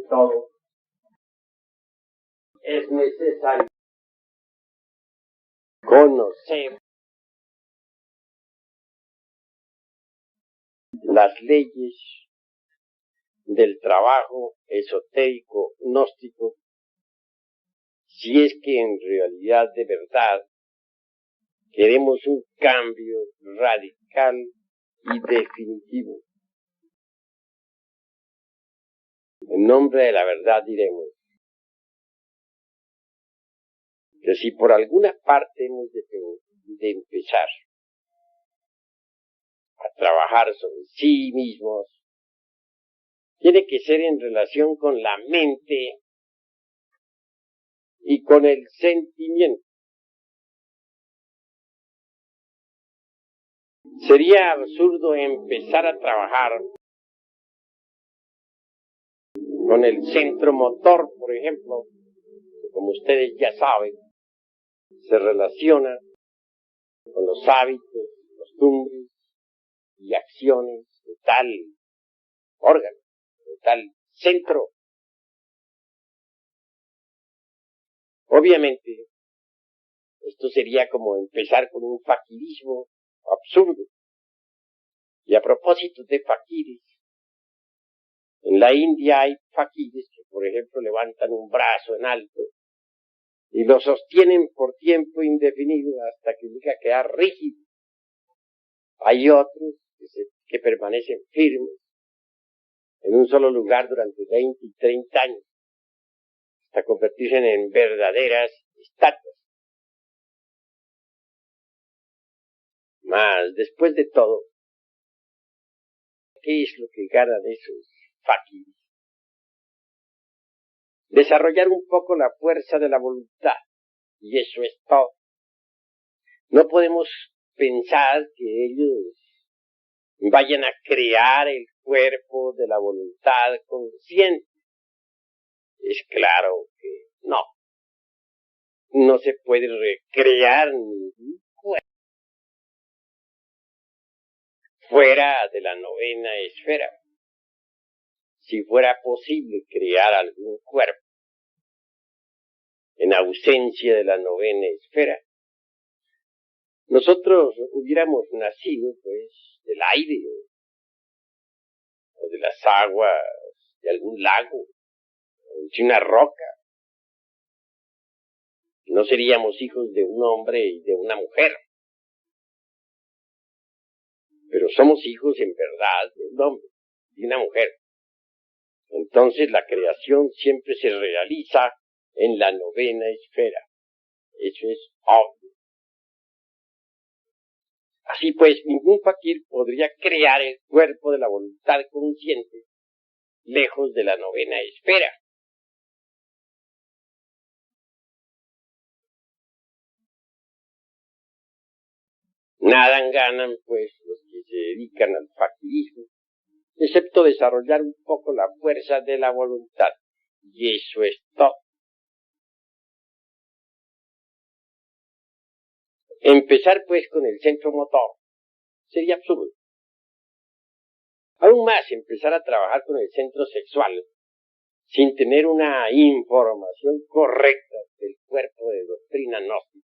todo, es necesario conocer las leyes del trabajo esotérico gnóstico, si es que en realidad de verdad queremos un cambio radical y definitivo. En nombre de la verdad diremos que si por alguna parte hemos de empezar a trabajar sobre sí mismos, tiene que ser en relación con la mente y con el sentimiento. Sería absurdo empezar a trabajar con el centro motor, por ejemplo, que como ustedes ya saben, se relaciona con los hábitos, costumbres y acciones de tal órgano, de tal centro. Obviamente, esto sería como empezar con un faquirismo absurdo. Y a propósito de faquires, en la India hay faquires que, por ejemplo, levantan un brazo en alto y lo sostienen por tiempo indefinido hasta que llega a quedar rígido. Hay otros que permanecen firmes en un solo lugar durante 20 y 30 años, hasta convertirse en verdaderas estatuas. Mas, después de todo, ¿qué es lo que ganan esos faquires? Desarrollar un poco la fuerza de la voluntad, y eso es todo. No podemos pensar que ellos vayan a crear el cuerpo de la voluntad consciente. Es claro que no. No se puede recrear ningún cuerpo fuera de la novena esfera. Si fuera posible crear algún cuerpo en ausencia de la novena esfera, nosotros hubiéramos nacido, pues, del aire o de las aguas de algún lago, o de una roca. No seríamos hijos de un hombre y de una mujer, pero somos hijos en verdad de un hombre y de una mujer. Entonces la creación siempre se realiza en la novena esfera. Eso es obvio. Así pues, ningún fakir podría crear el cuerpo de la voluntad consciente lejos de la novena esfera. Nada ganan, pues, los que se dedican al fakirismo, excepto desarrollar un poco la fuerza de la voluntad. Y eso es todo. Empezar, pues, con el centro motor sería absurdo. Aún más, empezar a trabajar con el centro sexual sin tener una información correcta del cuerpo de doctrina gnóstica.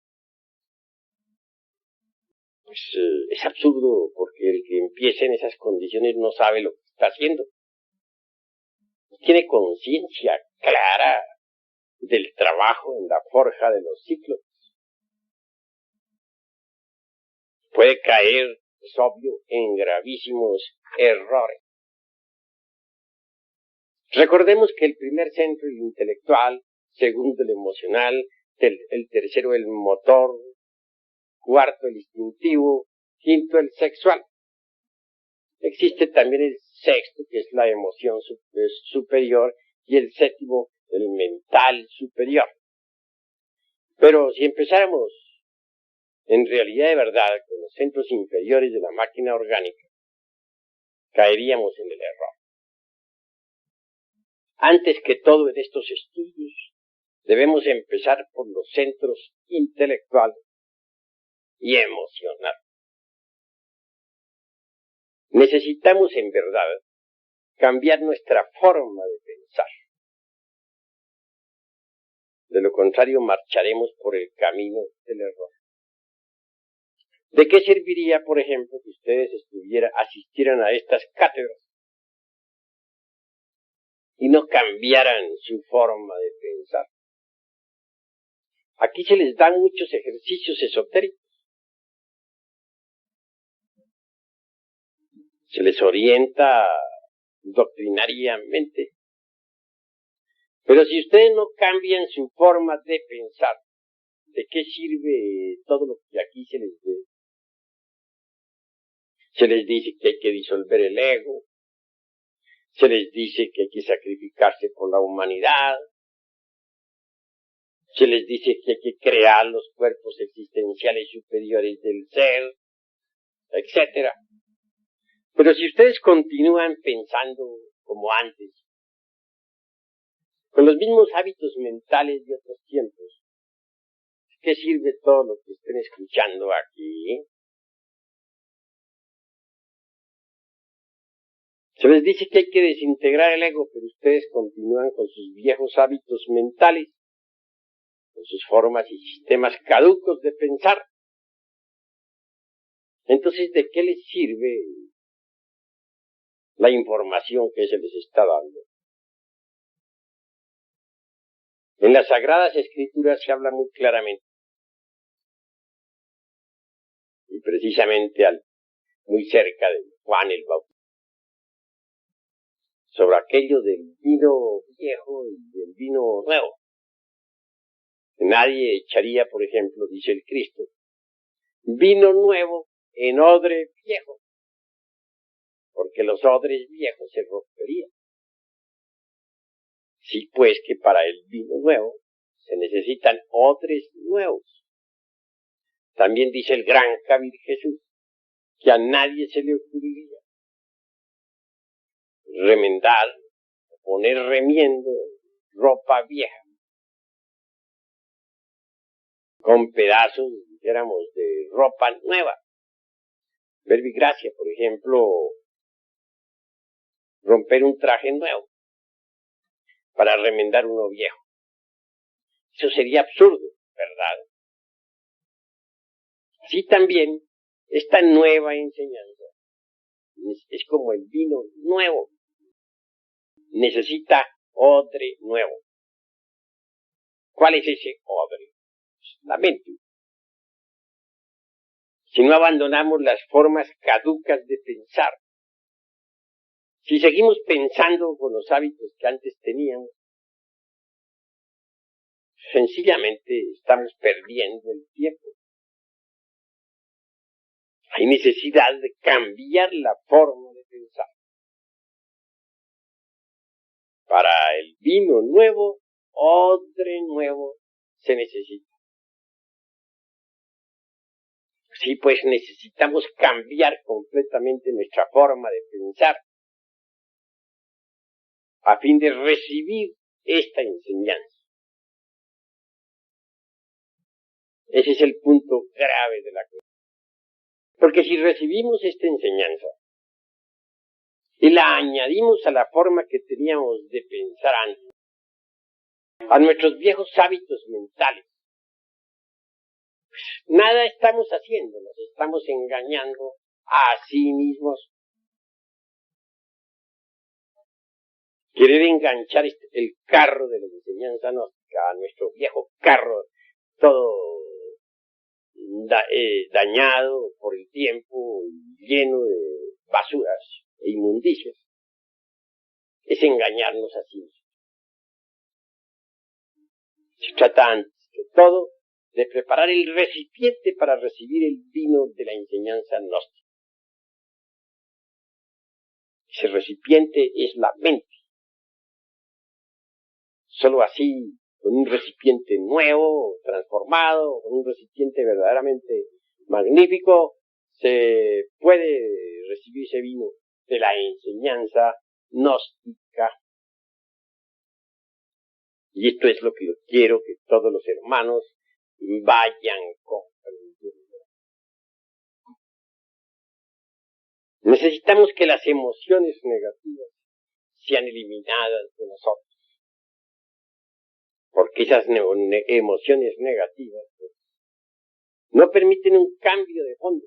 Pues es absurdo, porque el que empiece en esas condiciones no sabe lo que está haciendo. No tiene conciencia clara del trabajo en la forja de los ciclos. Puede caer, es obvio, en gravísimos errores. Recordemos que el primer centro es el intelectual, segundo el emocional, el tercero el motor, cuarto el instintivo, quinto el sexual. Existe también el sexto, que es la emoción superior, y el séptimo, el mental superior. Pero si empezáramos en realidad de verdad con los centros inferiores de la máquina orgánica, caeríamos en el error. Antes que todo en estos estudios, debemos empezar por los centros intelectuales y emocionales. Necesitamos en verdad cambiar nuestra forma de pensar. De lo contrario, marcharemos por el camino del error. ¿De qué serviría, por ejemplo, que ustedes asistieran a estas cátedras y no cambiaran su forma de pensar? Aquí se les dan muchos ejercicios esotéricos. Se les orienta doctrinariamente. Pero si ustedes no cambian su forma de pensar, ¿de qué sirve todo lo que aquí se les dé? Se les dice que hay que disolver el ego. Se les dice que hay que sacrificarse por la humanidad. Se les dice que hay que crear los cuerpos existenciales superiores del ser, etc. Pero si ustedes continúan pensando como antes, con los mismos hábitos mentales de otros tiempos, ¿qué sirve todo lo que estén escuchando aquí? Se les dice que hay que desintegrar el ego, pero ustedes continúan con sus viejos hábitos mentales, con sus formas y sistemas caducos de pensar. Entonces, ¿de qué les sirve la información que se les está dando? En las Sagradas Escrituras se habla muy claramente, y precisamente muy cerca de Juan el Bautista, sobre aquello del vino viejo y del vino nuevo. Nadie echaría, por ejemplo, dice el Cristo, vino nuevo en odre viejo, porque los odres viejos se romperían. Sí, pues que para el vino nuevo se necesitan odres nuevos. También dice el gran Kabir Jesús que a nadie se le ocurriría remendar, poner remiendo ropa vieja con pedazos, dijéramos, de ropa nueva. Verbigracia, por ejemplo, romper un traje nuevo para remendar uno viejo. Eso sería absurdo, ¿verdad? Así también, esta nueva enseñanza es como el vino nuevo. Necesita odre nuevo. ¿Cuál es ese odre? La mente. Si no abandonamos las formas caducas de pensar, si seguimos pensando con los hábitos que antes teníamos, sencillamente estamos perdiendo el tiempo. Hay necesidad de cambiar la forma de pensar. Para el vino nuevo, odre nuevo se necesita. Sí, pues necesitamos cambiar completamente nuestra forma de pensar a fin de recibir esta enseñanza. Ese es el punto grave de la cuestión. Porque si recibimos esta enseñanza y la añadimos a la forma que teníamos de pensar antes, a nuestros viejos hábitos mentales, pues nada estamos haciendo, nos estamos engañando a sí mismos. Querer enganchar el carro de la enseñanza gnóstica a nuestro viejo carro, todo dañado por el tiempo, lleno de basuras e inmundicias, es engañarnos a sí mismos. Se trata antes que todo de preparar el recipiente para recibir el vino de la enseñanza gnóstica. Ese recipiente es la mente. Solo así, con un recipiente nuevo, transformado, con un recipiente verdaderamente magnífico, se puede recibir ese vino de la enseñanza gnóstica. Y esto es lo que yo quiero que todos los hermanos vayan comprendiendo. Necesitamos que las emociones negativas sean eliminadas de nosotros. porque esas emociones negativas pues, no permiten un cambio de fondo.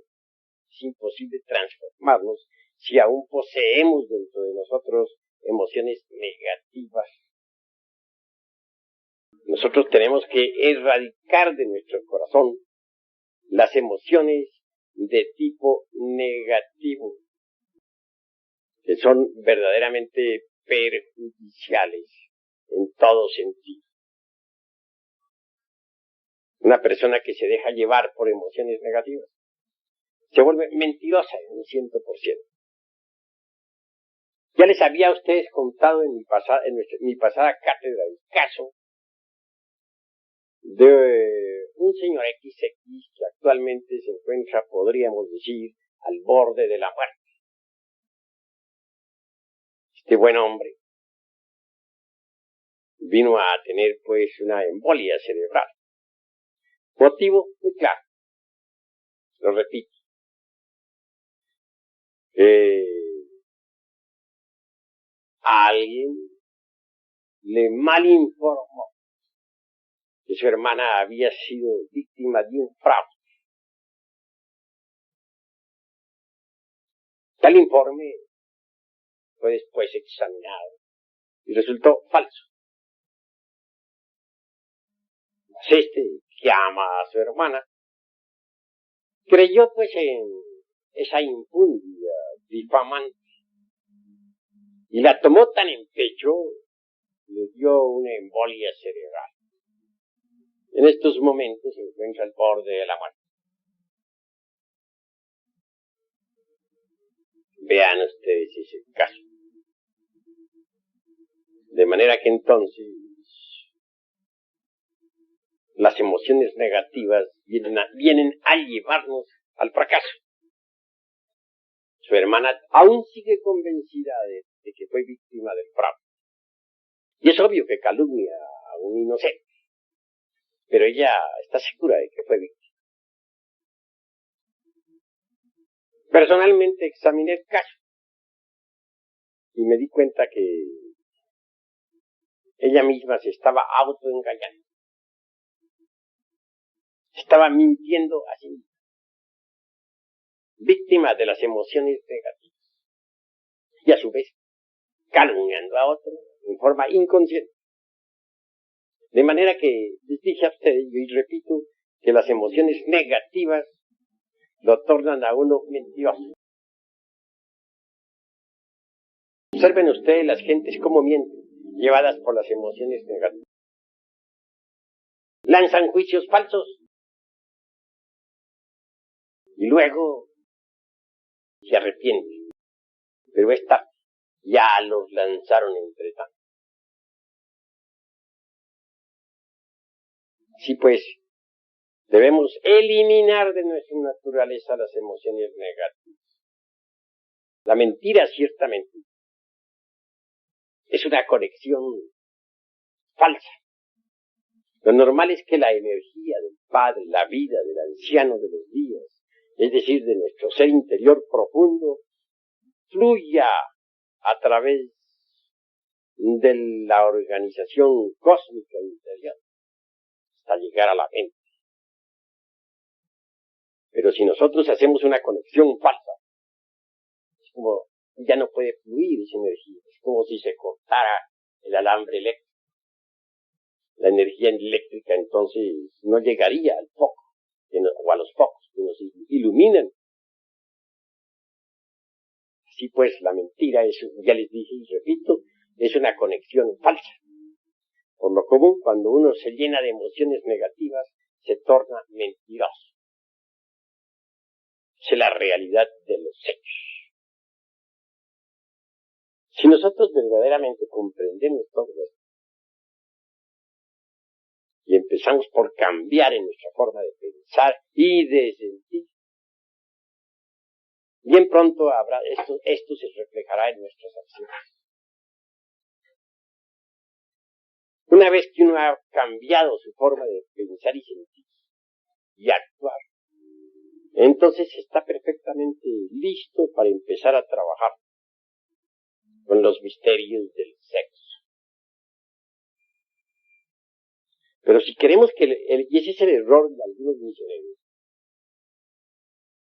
Es imposible transformarnos si aún poseemos dentro de nosotros emociones negativas. Nosotros tenemos que erradicar de nuestro corazón las emociones de tipo negativo, que son verdaderamente perjudiciales en todo sentido. Una persona que se deja llevar por emociones negativas se vuelve mentirosa en un 100%. Ya les había a ustedes contado en mi pasada cátedra el caso de un señor XX que actualmente se encuentra, podríamos decir, al borde de la muerte. Este buen hombre vino a tener pues una embolia cerebral. Motivo muy claro. Lo repito. Alguien le malinformó que su hermana había sido víctima de un fraude. Tal informe fue después examinado y resultó falso. Mas que ama a su hermana, creyó pues en esa infundia difamante y la tomó tan en pecho, le dio una embolia cerebral. En estos momentos se encuentra al borde de la muerte. Vean ustedes ese caso. De manera que entonces las emociones negativas vienen a llevarnos al fracaso. Su hermana aún sigue convencida de que fue víctima del fraude. Y es obvio que calumnia a un inocente, pero ella está segura de que fue víctima. Personalmente examiné el caso y me di cuenta que ella misma se estaba autoengañando. Estaba mintiendo a sí misma, víctima de las emociones negativas. Y a su vez, calumniando a otro en forma inconsciente. De manera que les dije a ustedes, y repito, que las emociones negativas lo tornan a uno mentiroso. Observen ustedes las gentes cómo mienten, llevadas por las emociones negativas. Lanzan juicios falsos. Y luego se arrepienten. Pero esta ya los lanzaron entre tanto. Así pues, debemos eliminar de nuestra naturaleza las emociones negativas. La mentira, ciertamente, es una conexión falsa. Lo normal es que la energía del Padre, la vida del anciano de los días, es decir, de nuestro ser interior profundo, fluya a través de la organización cósmica interior hasta llegar a la mente. Pero si nosotros hacemos una conexión falsa, es como ya no puede fluir esa energía, es como si se cortara el alambre eléctrico. La energía eléctrica entonces no llegaría al foco, o a los focos que nos iluminan. Así pues, la mentira es, ya les dije y repito, es una conexión falsa. Por lo común, cuando uno se llena de emociones negativas, se torna mentiroso. Es la realidad de los hechos. Si nosotros verdaderamente comprendemos todo esto, y empezamos por cambiar en nuestra forma de pensar y de sentir, bien pronto esto se reflejará en nuestras acciones. Una vez que uno ha cambiado su forma de pensar y sentir y actuar, entonces está perfectamente listo para empezar a trabajar con los misterios del sexo. Pero si queremos que, y ese es el error de algunos misioneros,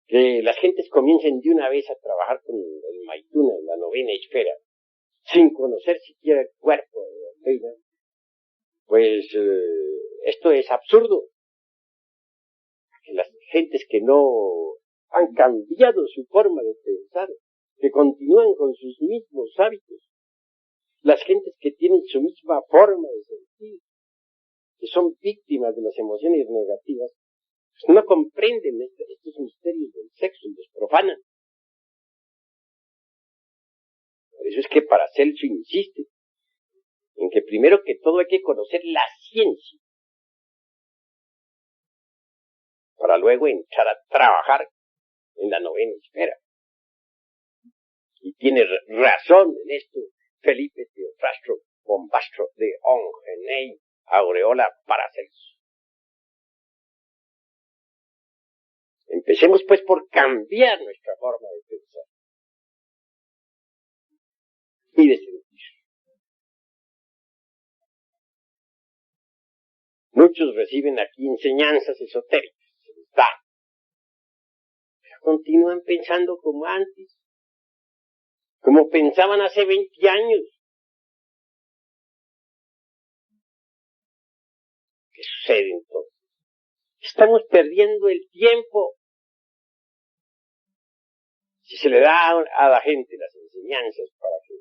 que las gentes comiencen de una vez a trabajar con el Maituna, la novena esfera, sin conocer siquiera el cuerpo de la doctrina, pues esto es absurdo. Que las gentes que no han cambiado su forma de pensar, que continúan con sus mismos hábitos, las gentes que tienen su misma forma de sentir, que son víctimas de las emociones negativas, pues no comprenden estos misterios del sexo y los profanan. Por eso es que Paracelso insiste en que primero que todo hay que conocer la ciencia, para luego entrar a trabajar en la novena esfera. Y tiene razón en esto Felipe Teofrastro Bombastro de Ongenay Aureola Paracelso. Empecemos pues por cambiar nuestra forma de pensar y de sentir. Muchos reciben aquí enseñanzas esotéricas, se les da, pero continúan pensando como antes, como pensaban hace 20 años. ¿Qué sucede entonces? Estamos perdiendo el tiempo. Si se le da a la gente las enseñanzas para que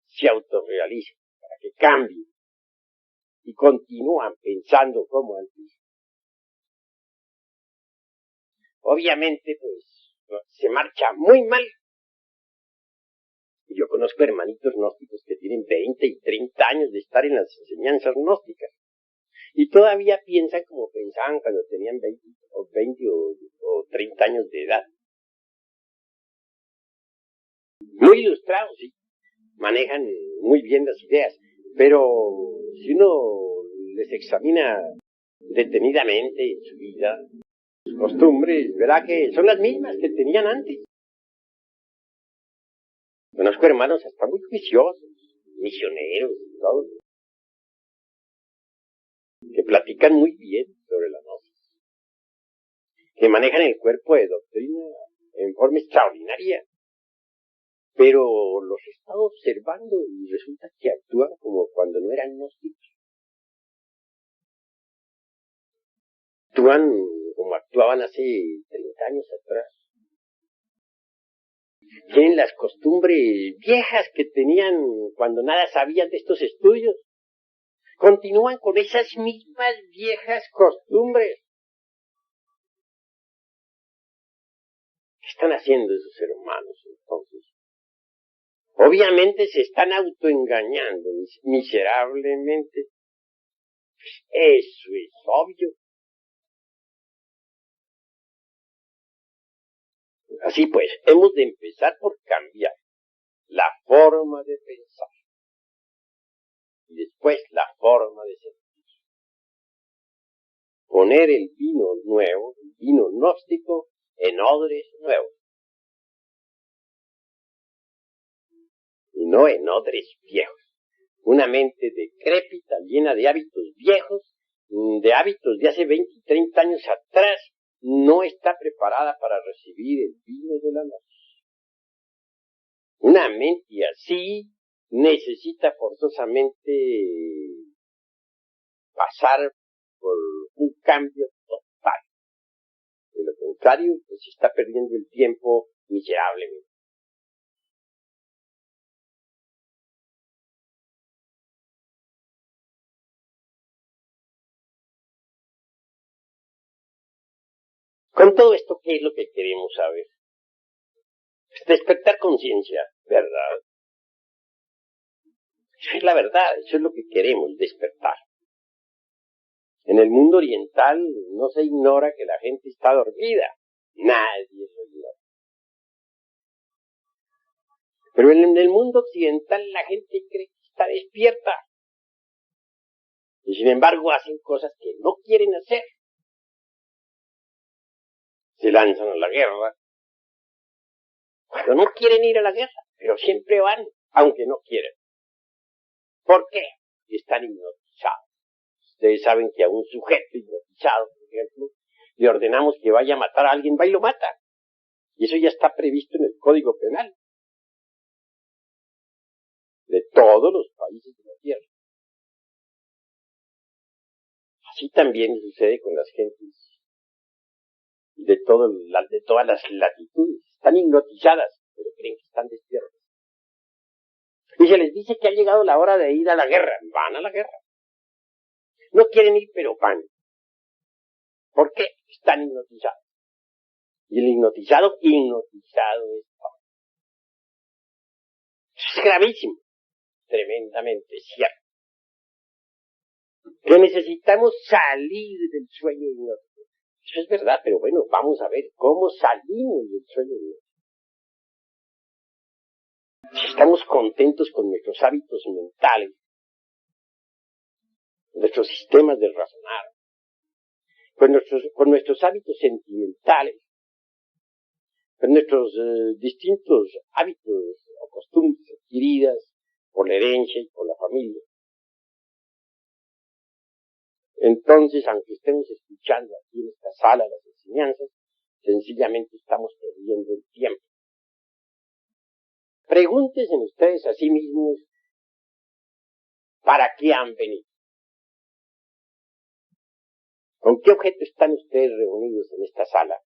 se autorrealice, para que cambie, y continúan pensando como antes, obviamente pues se marcha muy mal. Y yo conozco hermanitos gnósticos que tienen 20 y 30 años de estar en las enseñanzas gnósticas y todavía piensan como pensaban cuando tenían 20 o 30 años de edad. Muy ilustrados, sí, manejan muy bien las ideas, pero si uno les examina detenidamente su vida, sus costumbres, verá que son las mismas que tenían antes. Conozco hermanos hasta muy juiciosos, misioneros y todo, que platican muy bien sobre la gnosis, que manejan el cuerpo de doctrina en forma extraordinaria, pero los he estado observando y resulta que actúan como cuando no eran gnósticos. Actúan como actuaban hace 30 años atrás. Tienen las costumbres viejas que tenían cuando nada sabían de estos estudios. Continúan con esas mismas viejas costumbres. ¿Qué están haciendo esos hermanos entonces? Obviamente se están autoengañando miserablemente. Eso es obvio. Así pues, hemos de empezar por cambiar la forma de pensar y después la forma de sentir. Poner el vino nuevo, el vino gnóstico, en odres nuevos y no en odres viejos. Una mente decrépita, llena de hábitos viejos, de hábitos de hace 20 y 30 años atrás, no está preparada para recibir el vino de la noche. Una mente así necesita forzosamente pasar por un cambio total. De lo contrario, pues se está perdiendo el tiempo miserablemente. Con todo esto, ¿qué es lo que queremos saber? Despertar conciencia, ¿verdad? Eso es la verdad, eso es lo que queremos, despertar. En el mundo oriental no se ignora que la gente está dormida. Nadie lo ignora. Pero en el mundo occidental la gente cree que está despierta. Y sin embargo hacen cosas que no quieren hacer. Se lanzan a la guerra. Cuando no quieren ir a la guerra, pero siempre van, aunque no quieren. ¿Por qué? Están hipnotizados. Ustedes saben que a un sujeto hipnotizado, por ejemplo, le ordenamos que vaya a matar a alguien, va y lo mata. Y eso ya está previsto en el Código Penal de todos los países de la Tierra. Así también sucede con las gentes de todas las latitudes. Están hipnotizadas, pero creen que están despiertas. Y se les dice que ha llegado la hora de ir a la guerra. Van a la guerra. No quieren ir, pero van. ¿Por qué? Están hipnotizados. Y el hipnotizado es todo. Eso es gravísimo. Tremendamente cierto. Que necesitamos salir del sueño hipnótico. Eso es verdad, pero bueno, vamos a ver cómo salimos del sueño hipnótico. Si estamos contentos con nuestros hábitos mentales, nuestros sistemas de razonar, con nuestros hábitos sentimentales, con nuestros distintos hábitos o costumbres adquiridas por la herencia y por la familia. Entonces, aunque estemos escuchando aquí en esta sala las enseñanzas, sencillamente estamos perdiendo el tiempo. Pregúntense ustedes a sí mismos, ¿para qué han venido? ¿Con qué objeto están ustedes reunidos en esta sala?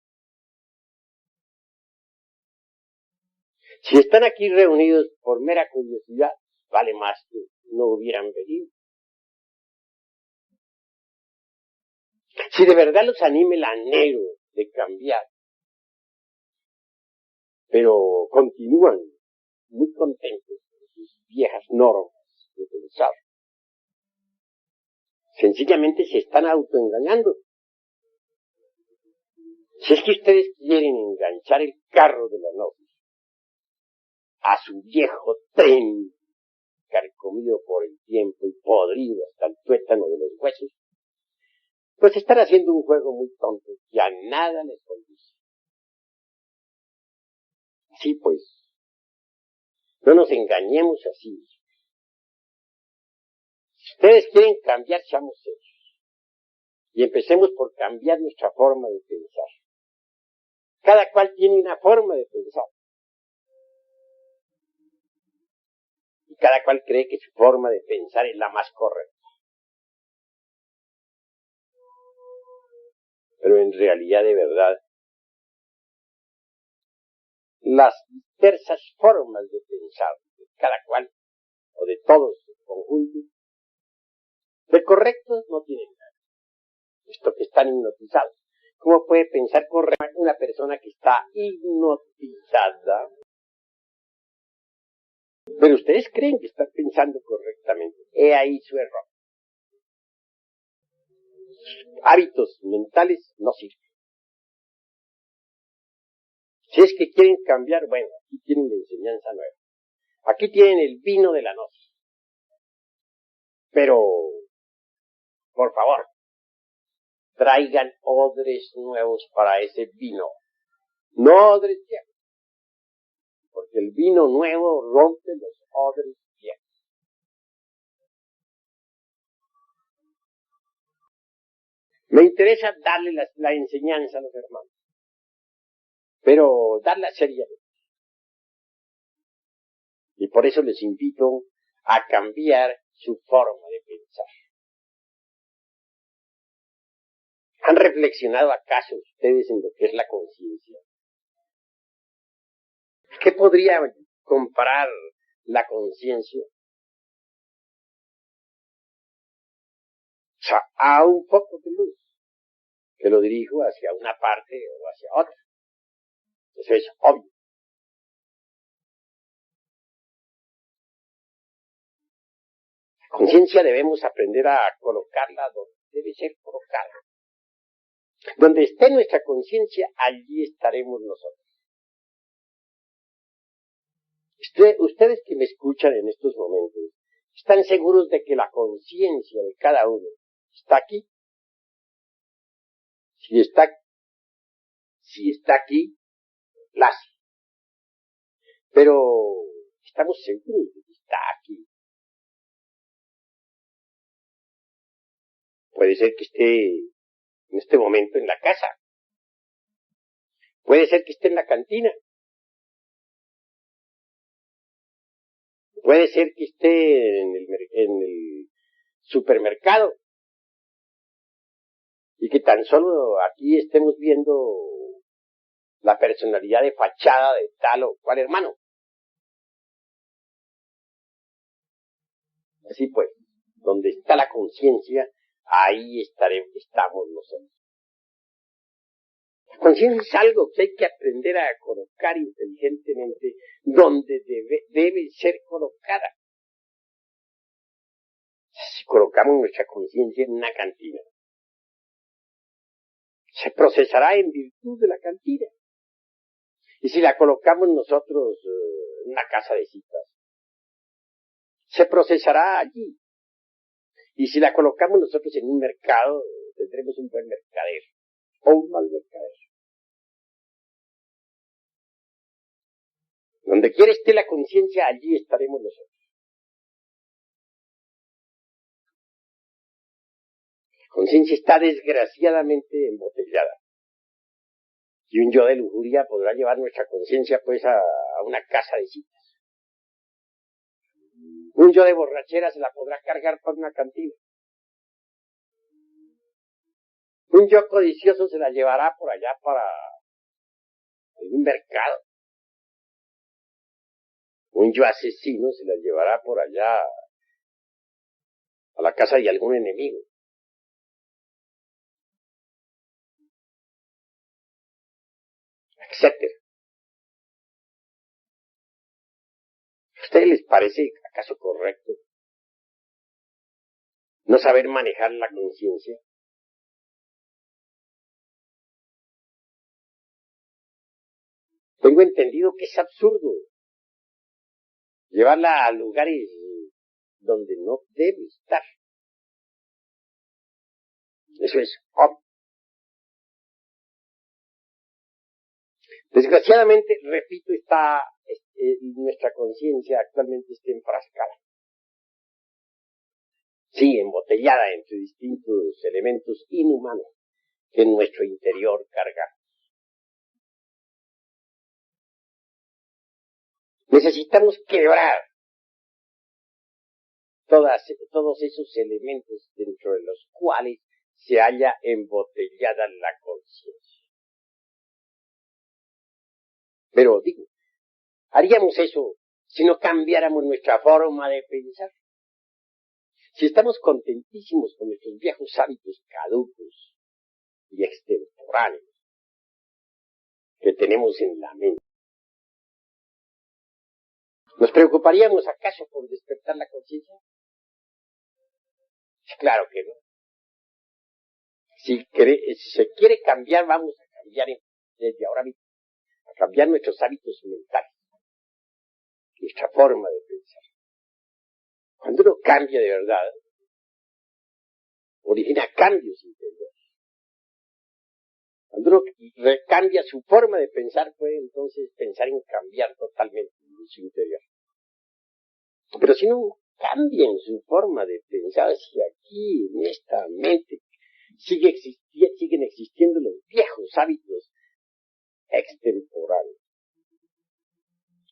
Si están aquí reunidos por mera curiosidad, vale más que no hubieran venido. Si de verdad los anime el anhelo de cambiar, pero continúan muy contentos con sus viejas normas de pensar, sencillamente se están autoengañando. Si es que ustedes quieren enganchar el carro de la novia a su viejo tren carcomido por el tiempo y podrido hasta el tuétano de los huesos, pues están haciendo un juego muy tonto que a nada les conduce. Sí, pues, no nos engañemos así. Si ustedes quieren cambiar, seamos serios. Y empecemos por cambiar nuestra forma de pensar. Cada cual tiene una forma de pensar. Y cada cual cree que su forma de pensar es la más correcta. Pero en realidad, de verdad, las diversas formas de pensar de cada cual, o de todos en conjunto, de correctos no tienen nada. Esto que están hipnotizados. ¿Cómo puede pensar correctamente una persona que está hipnotizada? Pero ustedes creen que están pensando correctamente. He ahí su error. Hábitos mentales no sirven. Si es que quieren cambiar, bueno, aquí tienen la enseñanza nueva. Aquí tienen el vino de la noche. Pero, por favor, traigan odres nuevos para ese vino. No odres viejos. Porque el vino nuevo rompe los odres viejos. Me interesa darle la enseñanza a los hermanos, pero darla seriamente. Y por eso les invito a cambiar su forma de pensar. ¿Han reflexionado acaso ustedes en lo que es la conciencia? ¿Qué podría comparar la conciencia? O sea, a un poco de luz, que lo dirijo hacia una parte o hacia otra. Eso es obvio. La conciencia debemos aprender a colocarla donde debe ser colocada. Donde esté nuestra conciencia, allí estaremos nosotros. Ustedes que me escuchan en estos momentos, ¿están seguros de que la conciencia de cada uno está aquí? Si está aquí, la hace. Pero estamos seguros de que está aquí. Puede ser que esté en este momento en la casa. Puede ser que esté en la cantina. Puede ser que esté en el supermercado. Y que tan solo aquí estemos viendo la personalidad de fachada de tal o cual hermano. Así pues, donde está la conciencia, ahí estamos nosotros. La conciencia es algo que hay que aprender a colocar inteligentemente donde debe ser colocada. Si colocamos nuestra conciencia en una cantina, se procesará en virtud de la cantina. Y si la colocamos nosotros en una casa de citas, se procesará allí. Y si la colocamos nosotros en un mercado, tendremos un buen mercader o un mal mercader. Donde quiera esté la conciencia, allí estaremos nosotros. La conciencia está desgraciadamente embotellada. Y un yo de lujuria podrá llevar nuestra conciencia pues a una casa de citas. Un yo de borrachera se la podrá cargar por una cantina. Un yo codicioso se la llevará por allá para un mercado. Un yo asesino se la llevará por allá a la casa de algún enemigo. Etcétera. ¿A ustedes les parece acaso correcto no saber manejar la conciencia? Tengo entendido que es absurdo llevarla a lugares donde no debe estar. Eso es obvio. Desgraciadamente, repito, nuestra conciencia actualmente está enfrascada. Sí, embotellada entre distintos elementos inhumanos que en nuestro interior cargamos. Necesitamos quebrar todos esos elementos dentro de los cuales se halla embotellada la conciencia. Pero digo, haríamos eso si no cambiáramos nuestra forma de pensar. Si estamos contentísimos con nuestros viejos hábitos caducos y extemporáneos que tenemos en la mente, ¿nos preocuparíamos acaso por despertar la conciencia? Claro que no. Si se quiere cambiar, vamos a cambiar desde ahora mismo, a cambiar nuestros hábitos mentales, nuestra forma de pensar. Cuando uno cambia de verdad, origina cambios interiores. Cuando uno cambia su forma de pensar, puede entonces pensar en cambiar totalmente su interior. Pero si no cambian su forma de pensar, si aquí en esta mente siguen existiendo los viejos hábitos extemporáneos,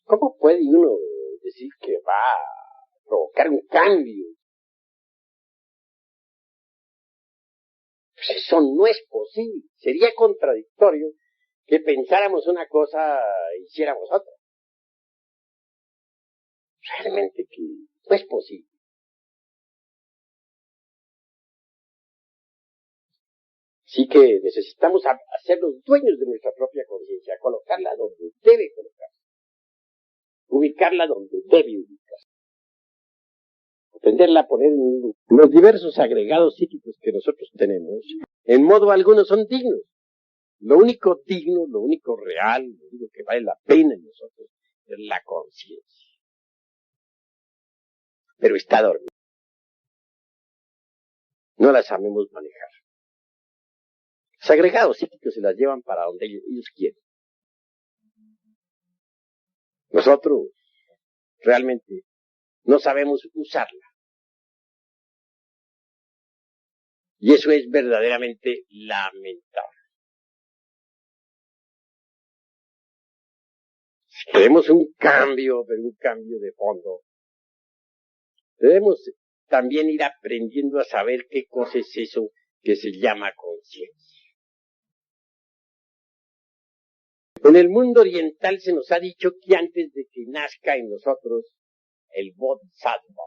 ¿cómo puede uno decir que va a provocar un cambio? Pues eso no es posible. Sería contradictorio que pensáramos una cosa e hiciéramos otra. Realmente que no es posible. Así que necesitamos hacer los dueños de nuestra propia conciencia, colocarla donde debe colocarse, ubicarla donde debe ubicarse, aprenderla a poner en los diversos agregados psíquicos que nosotros tenemos. En modo alguno son dignos. Lo único digno, lo único real, lo único que vale la pena en nosotros es la conciencia. Pero está dormida. No la sabemos manejar. Los agregados psíquicos se las llevan para donde ellos quieren. Nosotros realmente no sabemos usarla. Y eso es verdaderamente lamentable. Si queremos un cambio, pero un cambio de fondo, debemos también ir aprendiendo a saber qué cosa es eso que se llama conciencia. En el mundo oriental se nos ha dicho que antes de que nazca en nosotros el Bodhisattva,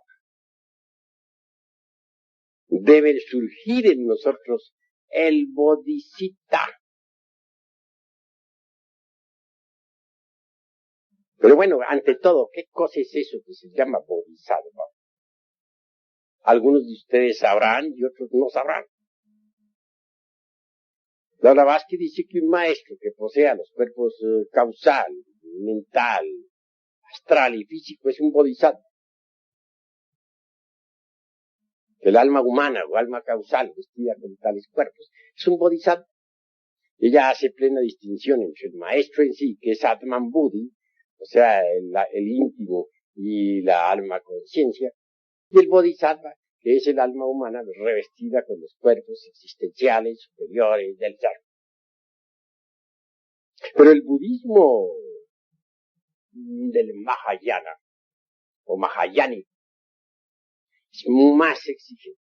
debe surgir en nosotros el Bodhisattva. Pero bueno, ante todo, ¿qué cosa es eso que se llama Bodhisattva? Algunos de ustedes sabrán y otros no sabrán. La Blavatsky dice que un maestro que posea los cuerpos causal, mental, astral y físico es un Bodhisattva. El alma humana o alma causal vestida con tales cuerpos es un Bodhisattva. Ella hace plena distinción entre el maestro en sí, que es Atman Buddhi, o sea, el íntimo y la alma conciencia, y el Bodhisattva, que es el alma humana revestida con los cuerpos existenciales superiores del ser. Pero el budismo del Mahayana, o Mahayánico, es más exigente.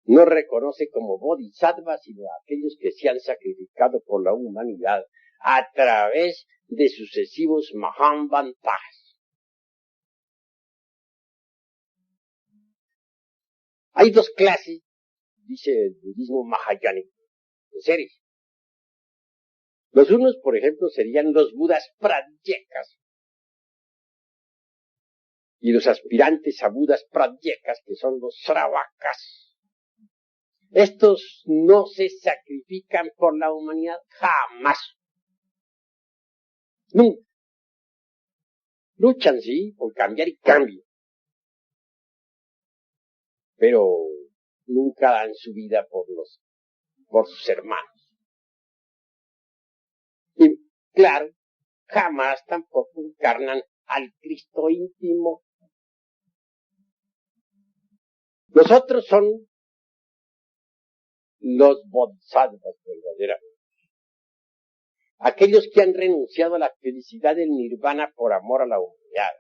No reconoce como bodhisattva sino a aquellos que se han sacrificado por la humanidad a través de sucesivos Mahamvantas. Hay dos clases, dice el budismo mahayánico, de seres. Los unos, por ejemplo, serían los budas pradyekas y los aspirantes a budas pradyekas, que son los sravakas. Estos no se sacrifican por la humanidad jamás. Nunca. Luchan, sí, por cambiar y cambio. Pero nunca dan su vida por sus hermanos. Y claro, jamás tampoco encarnan al Cristo íntimo. Los otros son los bodhisattvas verdaderamente. Aquellos que han renunciado a la felicidad del nirvana por amor a la humanidad.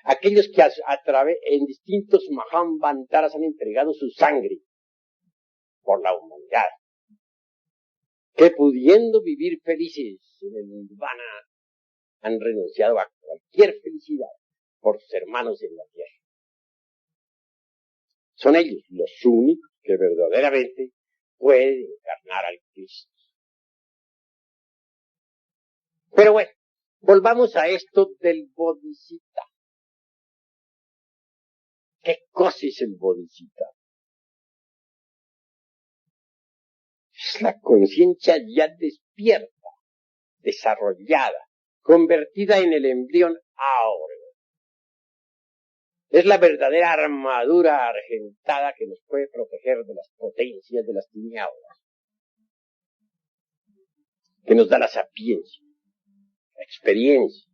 Aquellos que en distintos Mahamvantaras han entregado su sangre por la humanidad. Que pudiendo vivir felices en el nirvana han renunciado a cualquier felicidad por sus hermanos en la tierra. Son ellos los únicos que verdaderamente pueden encarnar al Cristo. Pero bueno, volvamos a esto del Bodhisattva. ¿Qué cosa es el Bodhisattva? Es la conciencia ya despierta, desarrollada, convertida en el embrión áureo. Es la verdadera armadura argentada que nos puede proteger de las potencias de las tinieblas, que nos da la sapiencia, la experiencia.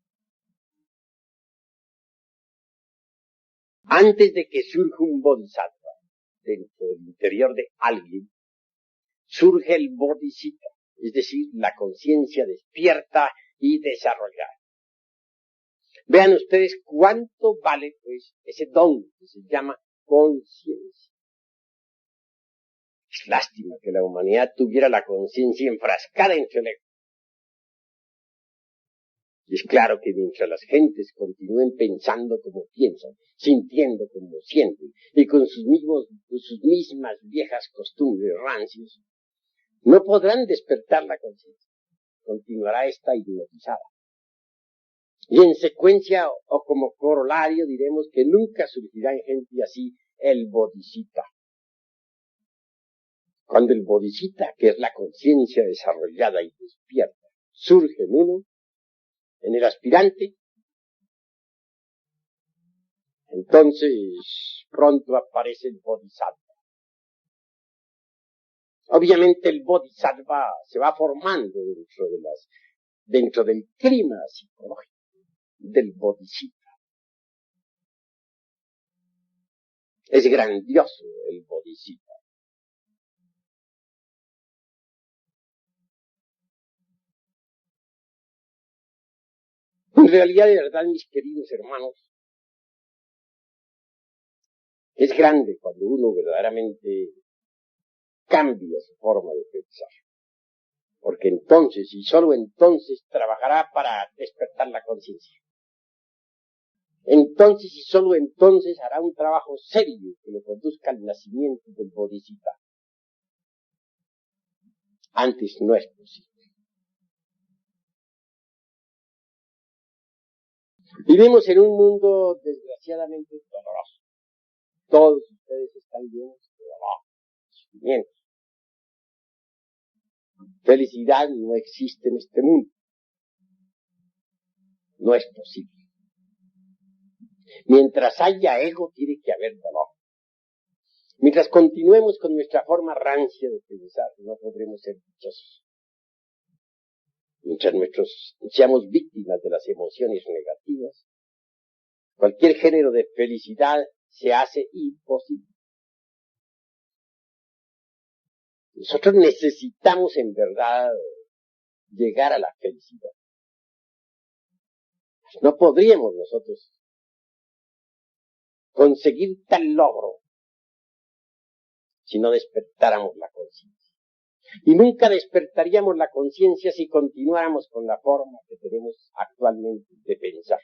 Antes de que surja un bodhisattva dentro del interior de alguien, surge el bodhisattva, es decir, la conciencia despierta y desarrollada. Vean ustedes cuánto vale, pues, ese don que se llama conciencia. Es lástima que la humanidad tuviera la conciencia enfrascada en su ego. Y es claro que mientras las gentes continúen pensando como piensan, sintiendo como sienten, y con sus mismas viejas costumbres rancias, no podrán despertar la conciencia. Continuará esta hipnotizada. Y en secuencia o como corolario diremos que nunca surgirá en gente así el bodhisattva. Cuando el bodhisattva, que es la conciencia desarrollada y despierta, surge en uno, en el aspirante, entonces pronto aparece el bodhisattva. Obviamente el bodhisattva se va formando dentro del clima psicológico del bodhisattva. Es grandioso el Bodhisattva. En realidad, de verdad, mis queridos hermanos, es grande cuando uno verdaderamente cambia su forma de pensar. Porque entonces, y solo entonces, trabajará para despertar la conciencia. Entonces, y solo entonces, hará un trabajo serio que le conduzca al nacimiento del Bodhisattva. Antes no es posible. Vivimos en un mundo desgraciadamente doloroso. Todos ustedes están llenos de dolor, de sufrimiento. Felicidad no existe en este mundo. No es posible. Mientras haya ego, tiene que haber dolor. Mientras continuemos con nuestra forma rancia de pensar, no podremos ser dichosos. Mientras seamos víctimas de las emociones negativas, cualquier género de felicidad se hace imposible. Nosotros necesitamos en verdad llegar a la felicidad. No podríamos nosotros conseguir tal logro si no despertáramos la conciencia. Y nunca despertaríamos la conciencia si continuáramos con la forma que tenemos actualmente de pensar.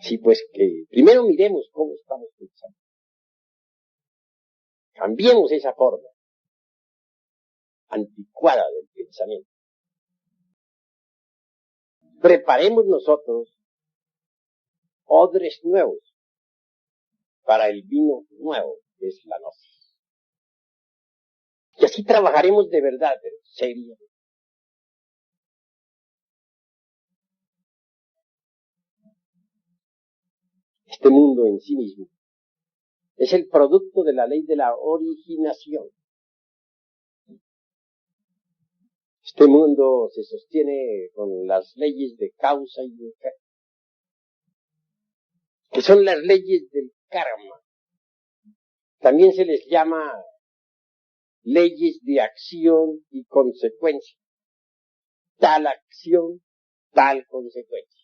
Sí, pues que primero miremos cómo estamos pensando. Cambiemos esa forma anticuada del pensamiento. Preparemos nosotros odres nuevos para el vino nuevo, que es la gnosis. Y así trabajaremos de verdad, pero serio. Este mundo en sí mismo es el producto de la ley de la originación. Este mundo se sostiene con las leyes de causa y de efecto, que son las leyes del karma. También se les llama leyes de acción y consecuencia. Tal acción, tal consecuencia.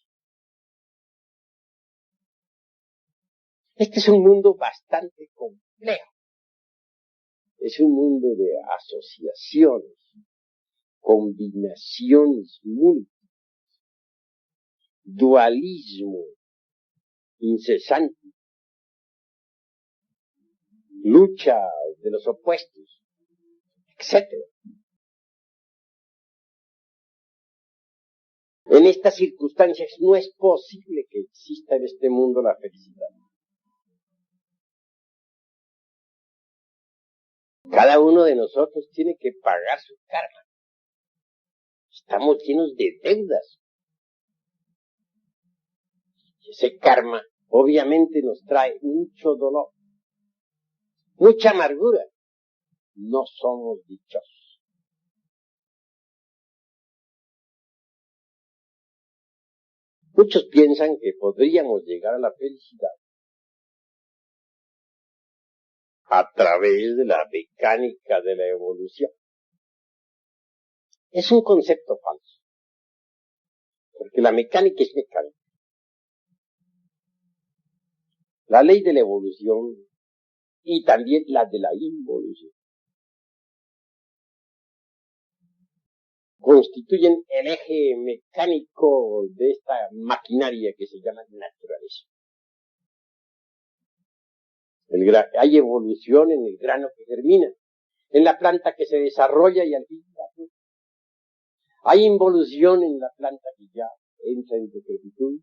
Este es un mundo bastante complejo. Es un mundo de asociaciones, combinaciones múltiples, dualismo incesante, lucha de los opuestos, etc. En estas circunstancias no es posible que exista en este mundo la felicidad. Cada uno de nosotros tiene que pagar su karma. Estamos llenos de deudas. Y ese karma obviamente nos trae mucho dolor, mucha amargura. No somos dichosos. Muchos piensan que podríamos llegar a la felicidad a través de la mecánica de la evolución. Es un concepto falso, porque la mecánica es mecánica. La ley de la evolución y también la de la involución constituyen el eje mecánico de esta maquinaria que se llama naturaleza. Hay evolución en el grano que germina, en la planta que se desarrolla y al fin da fruto. Hay involución en la planta que ya entra en decrepitud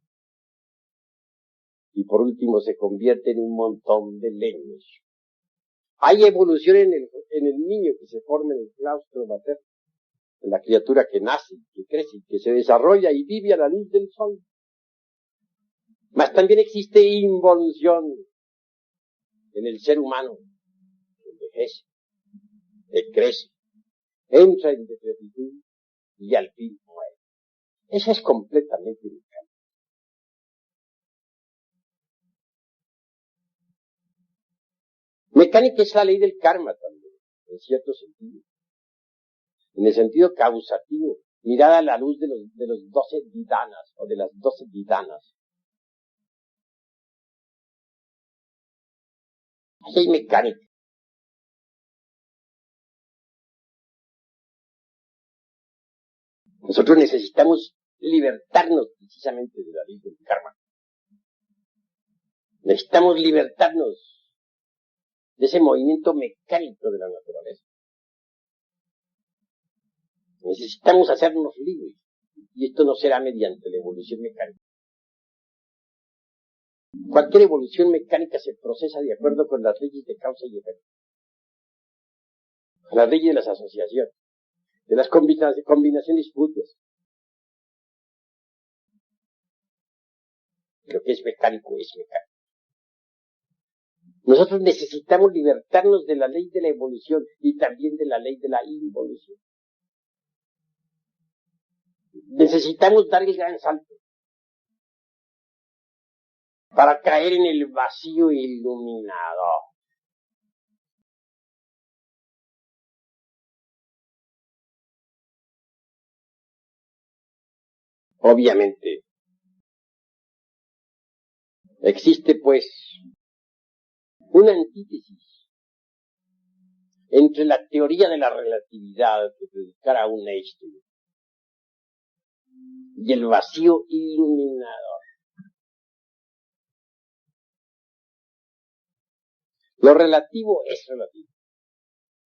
y por último se convierte en un montón de leños. Hay evolución en el niño que se forma en el claustro materno, en la criatura que nace, que crece, que se desarrolla y vive a la luz del sol. Mas también existe involución en el ser humano, que envejece, que crece, entra en decrepitud y al fin muere. Eso es completamente mecánico. Mecánica es la ley del karma también, en cierto sentido. En el sentido causativo, mirada a la luz de los 12 vidanas, o de las 12 vidanas. Ahí hay mecánica. Nosotros necesitamos libertarnos precisamente de la ley del karma. Necesitamos libertarnos de ese movimiento mecánico de la naturaleza. Necesitamos hacernos libres. Y esto no será mediante la evolución mecánica. Cualquier evolución mecánica se procesa de acuerdo con las leyes de causa y efecto. Las leyes de las asociaciones, de las combinaciones mutuas. Lo que es mecánico es mecánico. Nosotros necesitamos libertarnos de la ley de la evolución y también de la ley de la involución. Necesitamos dar el gran salto para caer en el vacío iluminado. Obviamente, existe pues una antítesis entre la teoría de la relatividad que predicara un Einstein y el vacío iluminador. Lo relativo es relativo.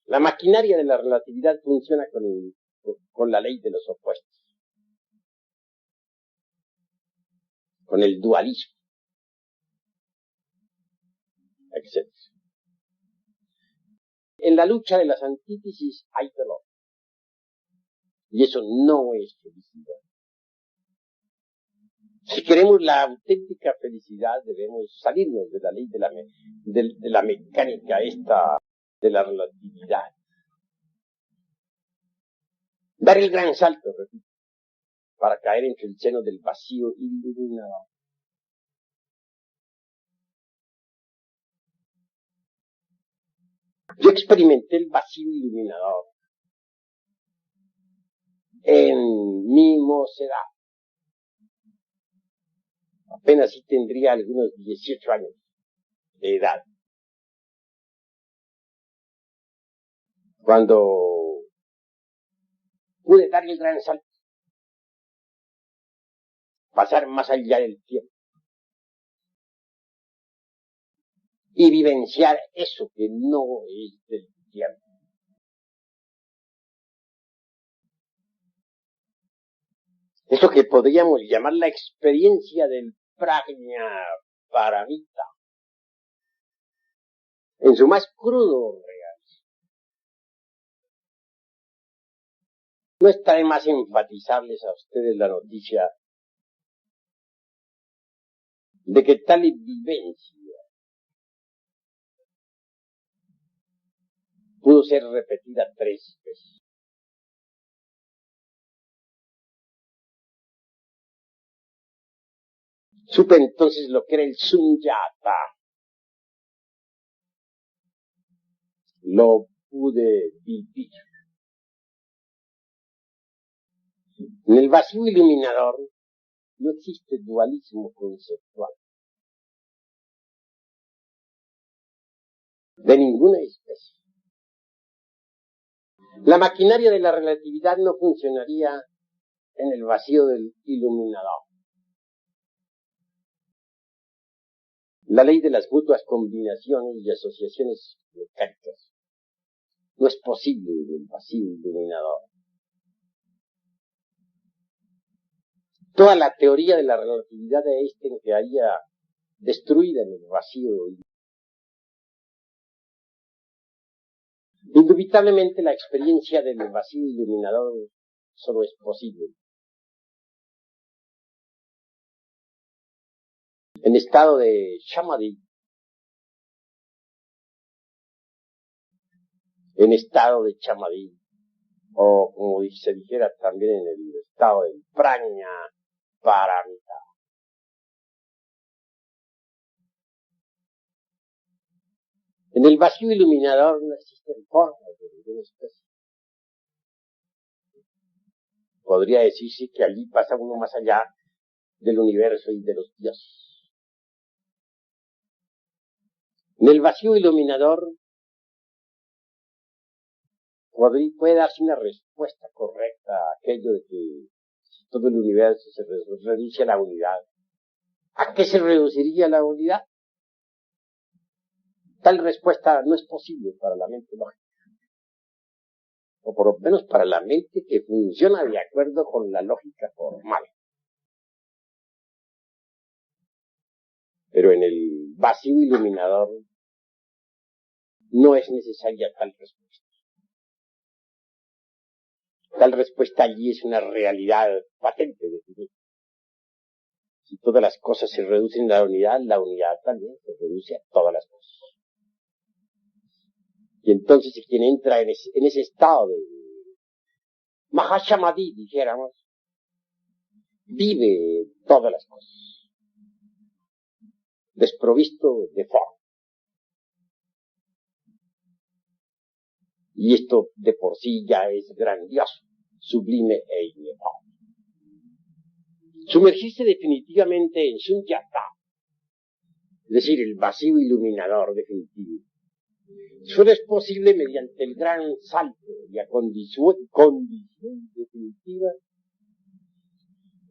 La maquinaria de la relatividad funciona con la ley de los opuestos, con el dualismo, etc. En la lucha de las antítesis hay dolor. Y eso no es felicidad. Si queremos la auténtica felicidad, debemos salirnos de la ley de la mecánica esta de la relatividad. Dar el gran salto, repito, para caer entre el seno del vacío iluminado. Yo experimenté el vacío iluminador en mi mocedad. Apenas sí tendría algunos 18 años de edad. Cuando pude dar el gran salto, pasar más allá del tiempo y vivenciar eso que no es del tiempo. Eso que podríamos llamar la experiencia del prajna paramita, en su más crudo real. No está de más enfatizarles a ustedes la noticia de que tal vivencia pudo ser repetida 3 veces. Supe entonces lo que era el sunyata. Lo pude vivir. En el vacío iluminador no existe dualismo conceptual. De ninguna especie. La maquinaria de la relatividad no funcionaría en el vacío del iluminador. La ley de las mutuas combinaciones y asociaciones mecánicas no es posible en el vacío iluminador. Toda la teoría de la relatividad de Einstein quedaría destruida en el vacío. Indubitablemente la experiencia del vacío iluminador solo es posible en estado de samadhi, en estado de samadhi, o como se dijera también en el estado del prajna paramita. En el vacío iluminador no existen formas de ninguna especie. Podría decirse que allí pasa uno más allá del universo y de los dioses. En el vacío iluminador puede darse una respuesta correcta a aquello de que todo el universo se reduce a la unidad. ¿A qué se reduciría la unidad? Tal respuesta no es posible para la mente lógica, o por lo menos para la mente que funciona de acuerdo con la lógica formal. Pero en el vacío iluminador no es necesaria tal respuesta. Tal respuesta allí es una realidad patente, definida. Si todas las cosas se reducen a la unidad también se reduce a todas las cosas. Y entonces quien entra en ese estado de Mahasamadhi, dijéramos, vive todas las cosas, desprovisto de forma. Y esto de por sí ya es grandioso, sublime e inefable. Sumergirse definitivamente en Sunyata, es decir, el vacío iluminador definitivo, solo es posible mediante el gran salto y a condición definitiva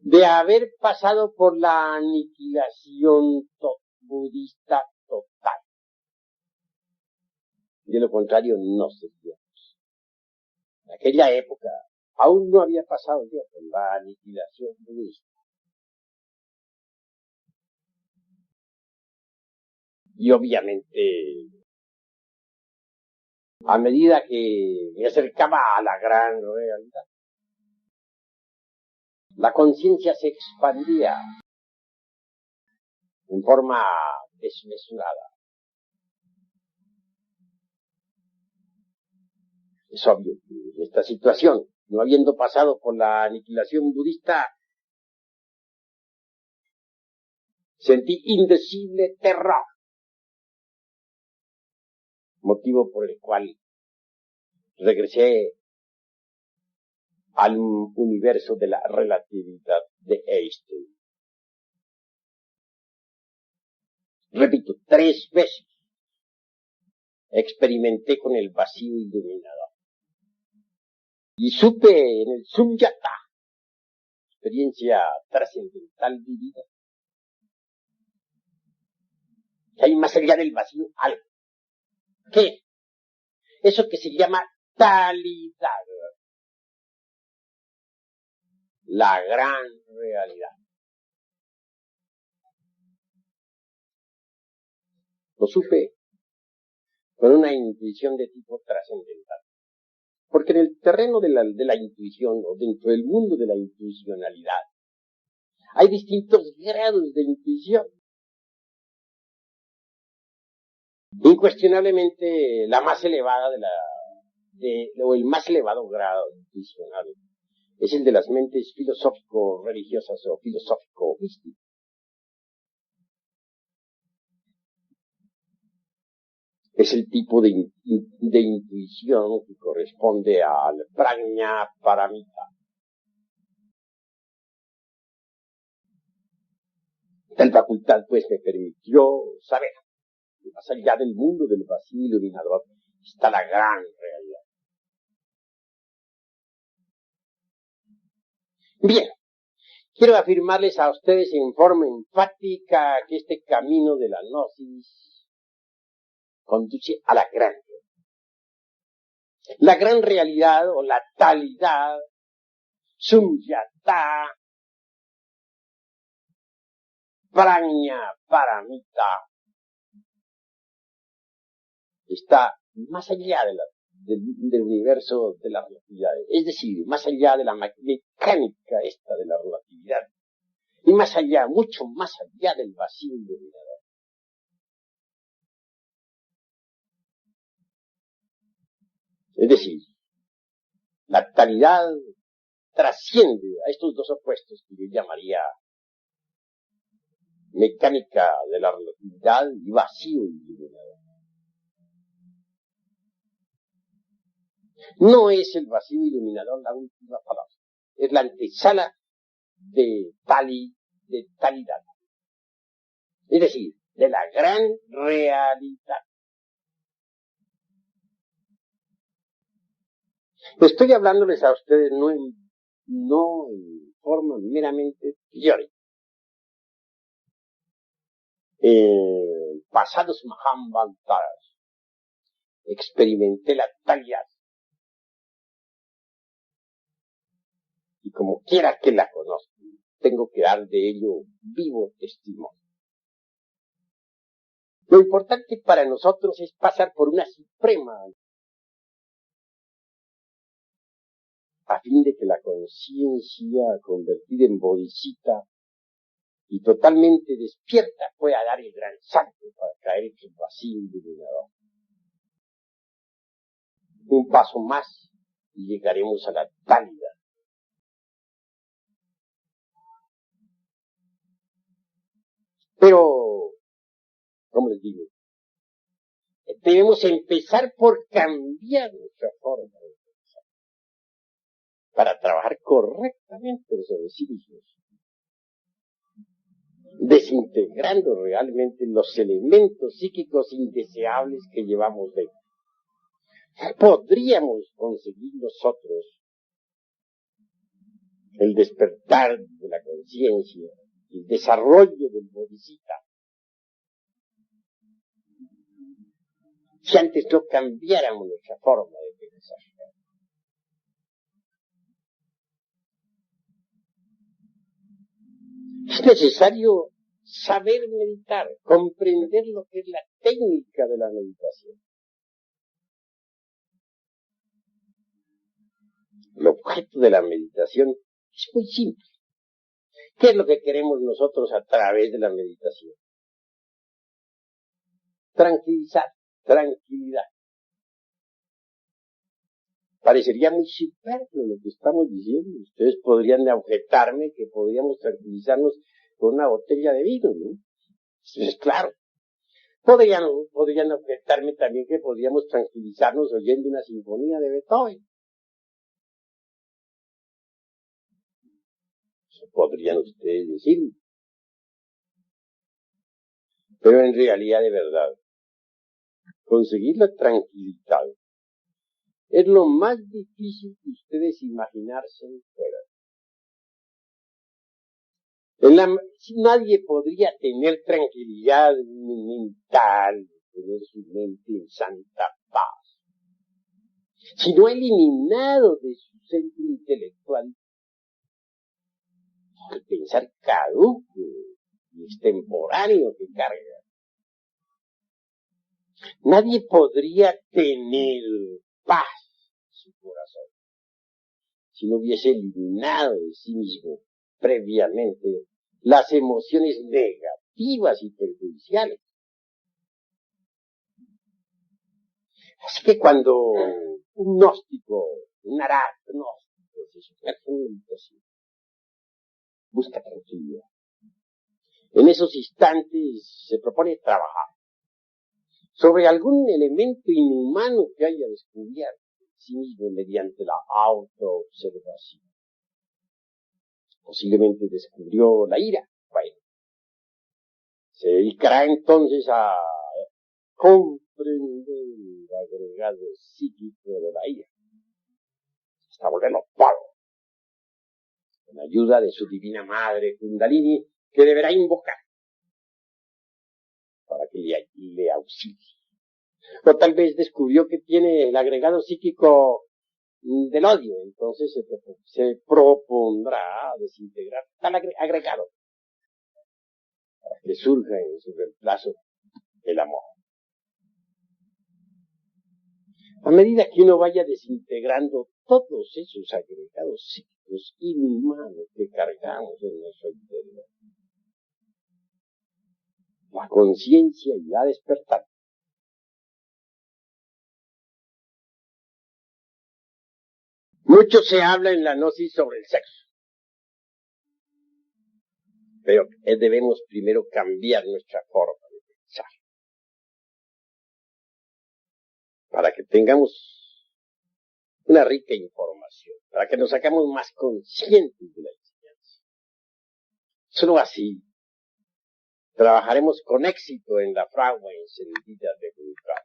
de haber pasado por la aniquilación budista total. De lo contrario, no sería. En aquella época aún no había pasado yo por la aniquilación budista. Y obviamente, a medida que me acercaba a la gran realidad, la conciencia se expandía en forma desmesurada. Es obvio que en esta situación, no habiendo pasado por la aniquilación budista, sentí indecible terror, motivo por el cual regresé al universo de la relatividad de Einstein. Repito, 3 veces experimenté con el vacío iluminador. Y supe en el Sunyata, experiencia trascendental vivida, que hay más allá del vacío algo. ¿Qué? Eso que se llama talidad. La gran realidad. Lo supe con una intuición de tipo trascendental. Porque en el terreno de la intuición, o dentro del mundo de la intuicionalidad, hay distintos grados de intuición. Incuestionablemente, la más elevada o el más elevado grado intuicional es el de las mentes filosófico-religiosas o filosófico-místicas. Es el tipo de intuición que corresponde al prajna paramita. Tal facultad, pues, me permitió saber que más allá del mundo del vacío iluminador está la gran realidad. Bien, quiero afirmarles a ustedes en forma enfática que este camino de la gnosis conduce a la gran realidad. La gran realidad o la talidad, Sunyata, prajna paramita, está más allá del universo de la relatividad, es decir, más allá de la mecánica esta de la relatividad, y más allá, mucho más allá del vacío iluminador. Es decir, la talidad trasciende a estos dos opuestos que yo llamaría mecánica de la relatividad y vacío iluminador. No es el vacío iluminador la última palabra. Es la antesala de talidad. Es decir, de la gran realidad. Estoy hablándoles a ustedes no en forma meramente teórica. Pasados Mahambantaras, experimenté la talidad. Y como quiera que la conozca, tengo que dar de ello vivo testimonio. Lo importante para nosotros es pasar por una suprema, a fin de que la conciencia convertida en bodhisattva y totalmente despierta pueda dar el gran salto para caer en su vacío iluminador. Un paso más y llegaremos a la talidad. Pero, como les digo, debemos empezar por cambiar nuestra forma de pensar para trabajar correctamente sobre sí mismos, desintegrando realmente los elementos psíquicos indeseables que llevamos dentro. Podríamos conseguir nosotros el despertar de la conciencia, el desarrollo del bodhisattva, si antes no cambiáramos nuestra forma de pensar. Es necesario saber meditar, comprender lo que es la técnica de la meditación. El objeto de la meditación es muy simple. ¿Qué es lo que queremos nosotros a través de la meditación? Tranquilidad. Parecería muy superfluo lo que estamos diciendo. Ustedes podrían objetarme que podríamos tranquilizarnos con una botella de vino, ¿no? Entonces, claro. Podrían objetarme también que podríamos tranquilizarnos oyendo una sinfonía de Beethoven. Eso podrían ustedes decirme. Pero en realidad, de verdad, conseguir la tranquilidad es lo más difícil que ustedes imaginarse fuera. Nadie podría tener tranquilidad mental, tener su mente en santa paz, si no ha eliminado de su centro intelectual el pensar caduco y extemporáneo que carga. Nadie podría tener paz en su corazón si no hubiese eliminado de sí mismo previamente las emociones negativas y perjudiciales. Así que cuando un gnóstico, un agnóstico se sumerge en meditación, busca tranquilidad. En esos instantes se propone trabajar sobre algún elemento inhumano que haya descubierto en sí mismo mediante la autoobservación. Posiblemente descubrió la ira. Bueno, se dedicará entonces a comprender el agregado psíquico de la ira, hasta volverlo polvo, con la ayuda de su divina madre Kundalini, que deberá invocar para que le auxilie. O tal vez descubrió que tiene el agregado psíquico del odio, entonces se propondrá desintegrar tal agregado para que surja en su reemplazo el amor. A medida que uno vaya desintegrando todos esos agregados psíquicos inhumanos que cargamos en nuestro interior, la conciencia irá a despertar. Mucho se habla en la gnosis sobre el sexo, pero debemos primero cambiar nuestra forma de pensar para que tengamos una rica información, para que nos hagamos más conscientes de la enseñanza. Solo así trabajaremos con éxito en la fragua encendida de voluntad.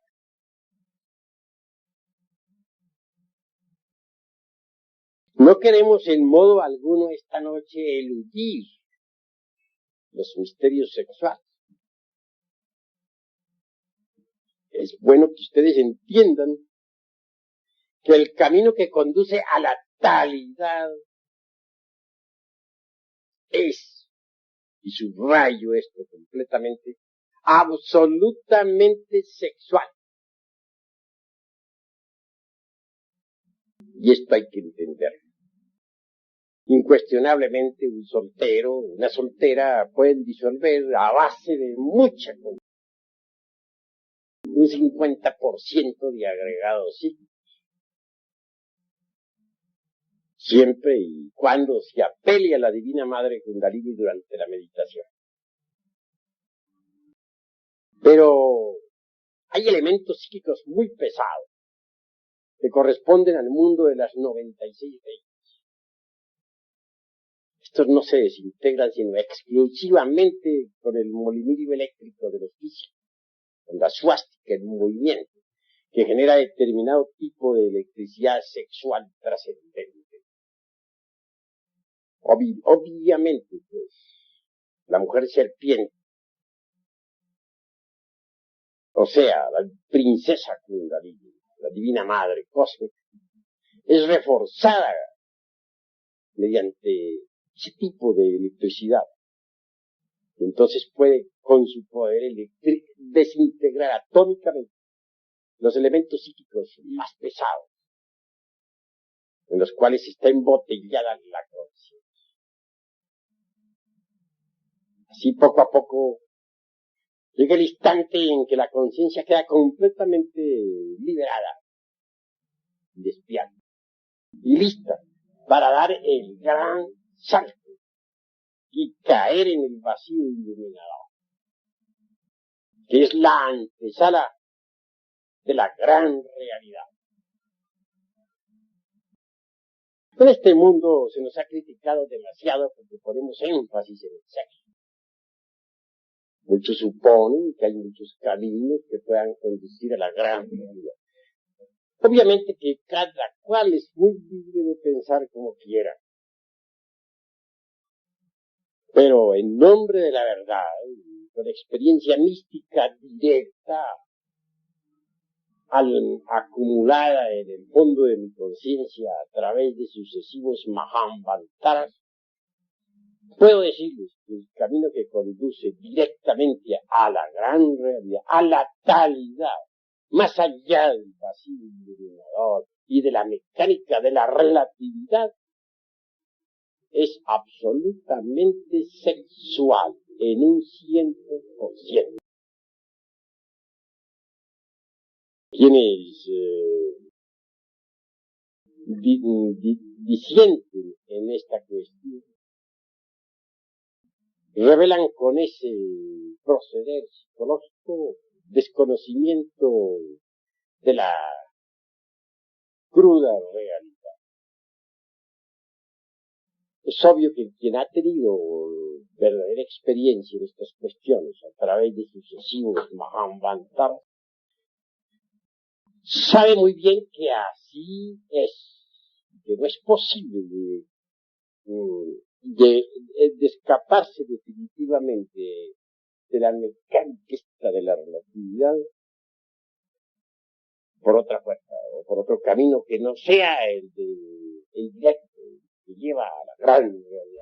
No queremos en modo alguno esta noche eludir los misterios sexuales. Es bueno que ustedes entiendan que el camino que conduce a la talidad es, y subrayo esto completamente, absolutamente sexual. Y esto hay que entenderlo. Incuestionablemente un soltero, una soltera pueden disolver a base de mucha cosa. Un 50% de agregados psíquicos. Siempre y cuando se apele a la Divina Madre Kundalini durante la meditación. Pero hay elementos psíquicos muy pesados que corresponden al mundo de las 96 leyes. Estos no se desintegran sino exclusivamente con el molinillo eléctrico de los físicos, con la suástica en movimiento, que genera determinado tipo de electricidad sexual trascendente. Obviamente, pues, la mujer serpiente, o sea, la princesa Kundalini, la divina madre cósmica, es reforzada mediante ese tipo de electricidad. Entonces puede, con su poder eléctrico, desintegrar atómicamente los elementos psíquicos más pesados, en los cuales está embotellada la conciencia. Así poco a poco llega el instante en que la conciencia queda completamente liberada, despierta y lista para dar el gran salto y caer en el vacío iluminado, que es la antesala de la gran realidad. En este mundo se nos ha criticado demasiado porque ponemos énfasis en el sexo. Muchos suponen que hay muchos caminos que puedan conducir a la gran realidad. Obviamente que cada cual es muy libre de pensar como quiera. Pero en nombre de la verdad, con experiencia mística directa, acumulada en el fondo de mi conciencia a través de sucesivos Mahamvantaras, puedo decirles que el camino que conduce directamente a la gran realidad, a la talidad, más allá del vacío iluminador y de la mecánica de la relatividad, es absolutamente sexual en un 100%. Quienes disienten en esta cuestión revelan con ese proceder psicológico desconocimiento de la cruda realidad. Es obvio que quien ha tenido verdadera experiencia en estas cuestiones a través de sucesivos Mahamvantaras sabe muy bien que así es, que no es posible de escaparse definitivamente de la mecánica esta de la relatividad por otra puerta o por otro camino que no sea el directo que lleva a la gran realidad.